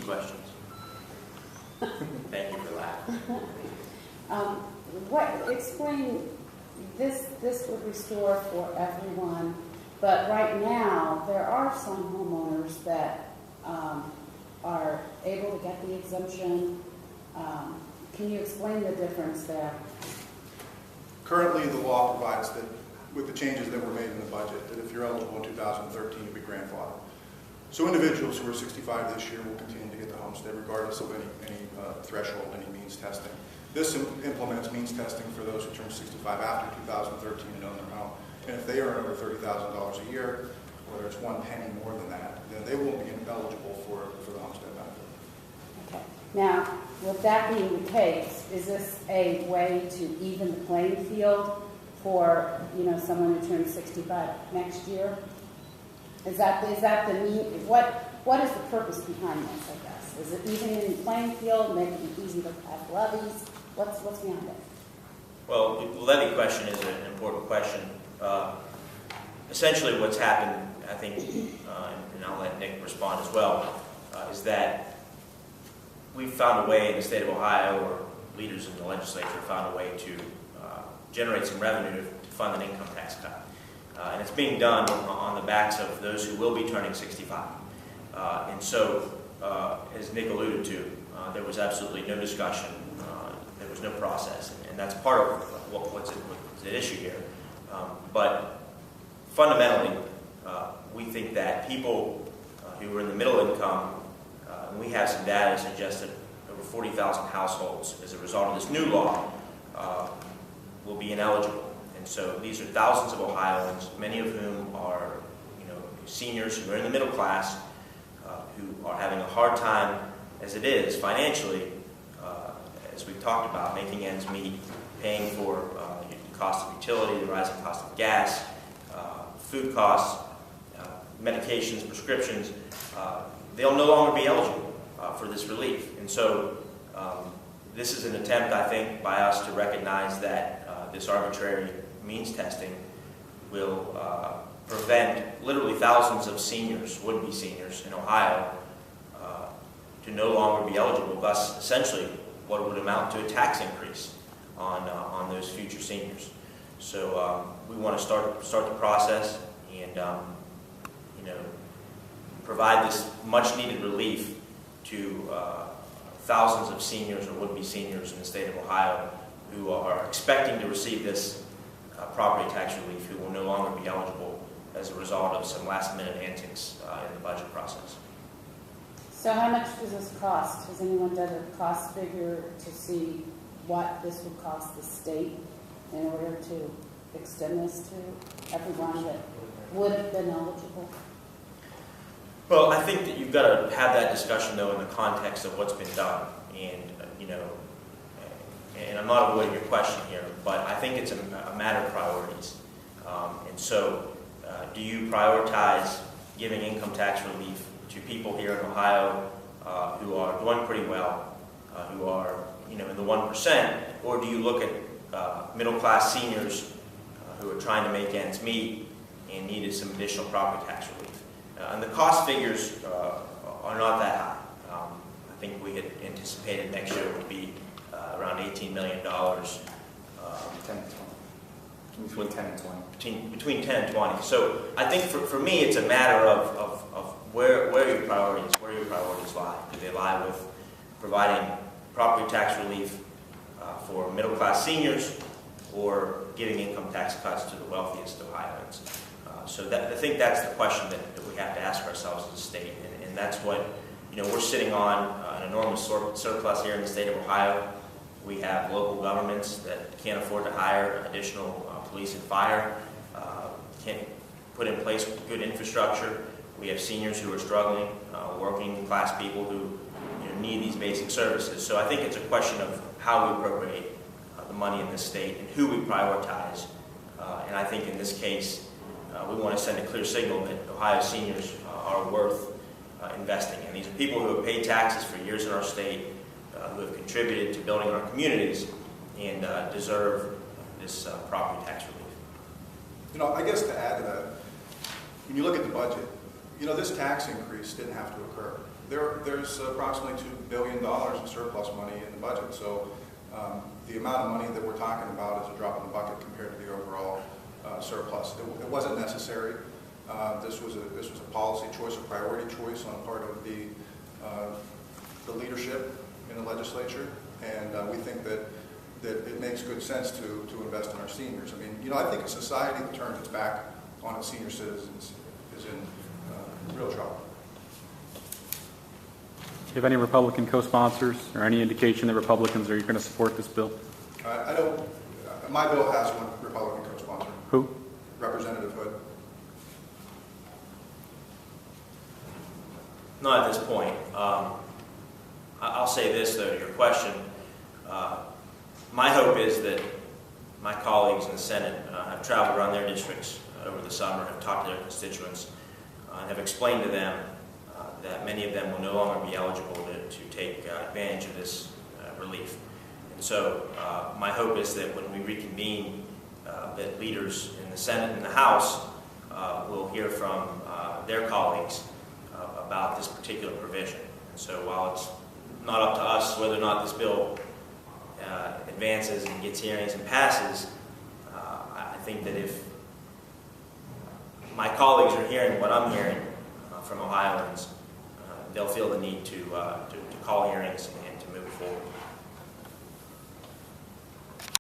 questions. Thank you for laughing. Explain, this would restore for everyone, but right now there are some homeowners that are able to get the exemption. Can you explain the difference there? Currently, the law provides that with the changes that were made in the budget, that if you're eligible in 2013, you'll be grandfathered. So individuals who are 65 this year will continue to get the homestead regardless of any threshold, any means testing. This implements means testing for those who turn 65 after 2013 and own their home. And if they earn over $30,000 a year, whether it's 1 penny more than that, then they won't be eligible for the homestead benefit. Okay. Now, with that being the case, is this a way to even the playing field for someone who turns 65 next year? Is that the need? What is the purpose behind this? I guess is it even in the playing field, make it easy to pass levies? What's behind it? Well, the levy question is an important question. Essentially, what's happened, I think, and I'll let Nick respond as well, is that we've found a way in the state of Ohio, or leaders in the legislature found a way to generate some revenue to fund an income tax cut. And it's being done on the backs of those who will be turning 65. And so, as Nick alluded to, there was absolutely no discussion, there was no process, and that's part of what's at issue here. But fundamentally, we think that people who are in the middle income, and we have some data that suggests that over 40,000 households, as a result of this new law, will be ineligible. And so these are thousands of Ohioans, many of whom are seniors who are in the middle class, who are having a hard time as it is financially, as we've talked about, making ends meet, paying for the cost of utility, the rising cost of gas, food costs, medications, prescriptions. They'll no longer be eligible for this relief. And so this is an attempt, I think, by us to recognize that this arbitrary means testing will prevent literally thousands of seniors, would-be seniors in Ohio, to no longer be eligible, thus essentially what would amount to a tax increase on those future seniors. So we want to start the process and provide this much-needed relief to thousands of seniors or would-be seniors in the state of Ohio who are expecting to receive this property tax relief, who will no longer be eligible as a result of some last-minute antics in the budget process. So how much does this cost? Has anyone done a cost figure to see what this would cost the state in order to extend this to everyone that would have been eligible? Well, I think that you've got to have that discussion, though, in the context of what's been done. And, and I'm not avoiding your question here, but I think it's a matter of priorities. And so, do you prioritize giving income tax relief to people here in Ohio who are doing pretty well, who are, in the 1%, or do you look at middle-class seniors who are trying to make ends meet and needed some additional property tax relief? And the cost figures are not that high. I think we had anticipated next year would be around $18 million. 10 to 20. Between 10 and 20. Between 10 and 20. So I think for me it's a matter of where your priorities lie. Do they lie with providing property tax relief for middle-class seniors, or giving income tax cuts to the wealthiest Ohioans? So I think that's the question that we have to ask ourselves as a state, and that's what we're sitting on an enormous surplus here in the state of Ohio. We have local governments that can't afford to hire additional police and fire, can't put in place good infrastructure. We have seniors who are struggling, working class people who need these basic services. So I think it's a question of how we appropriate the money in this state and who we prioritize. And I think in this case, we want to send a clear signal that Ohio seniors are worth investing in. These are people who have paid taxes for years in our state, who have contributed to building our communities, and deserve this property tax relief. I guess to add to that, when you look at the budget, this tax increase didn't have to occur. There's approximately $2 billion in surplus money in the budget, so the amount of money that we're talking about is a drop in the bucket compared to the overall surplus. It wasn't necessary. This was a policy choice, a priority choice on part of the leadership in the legislature, and we think that it makes good sense to invest in our seniors. I mean, I think a society that turns its back on its senior citizens is in real trouble. Do you have any Republican co-sponsors or any indication that Republicans are going to support this bill? I don't. My bill has one Republican co-sponsor. Who? Representative Hood. Not at this point. I'll say this, though, to your question. My hope is that my colleagues in the Senate have traveled around their districts over the summer, have talked to their constituents, and have explained to them that many of them will no longer be eligible to take advantage of this relief. And so my hope is that when we reconvene, that leaders in the Senate and the House will hear from their colleagues about this particular provision. And so while it's not up to us whether or not this bill advances and gets hearings and passes, I think that if my colleagues are hearing what I'm hearing from Ohioans, they'll feel the need to call hearings and to move forward.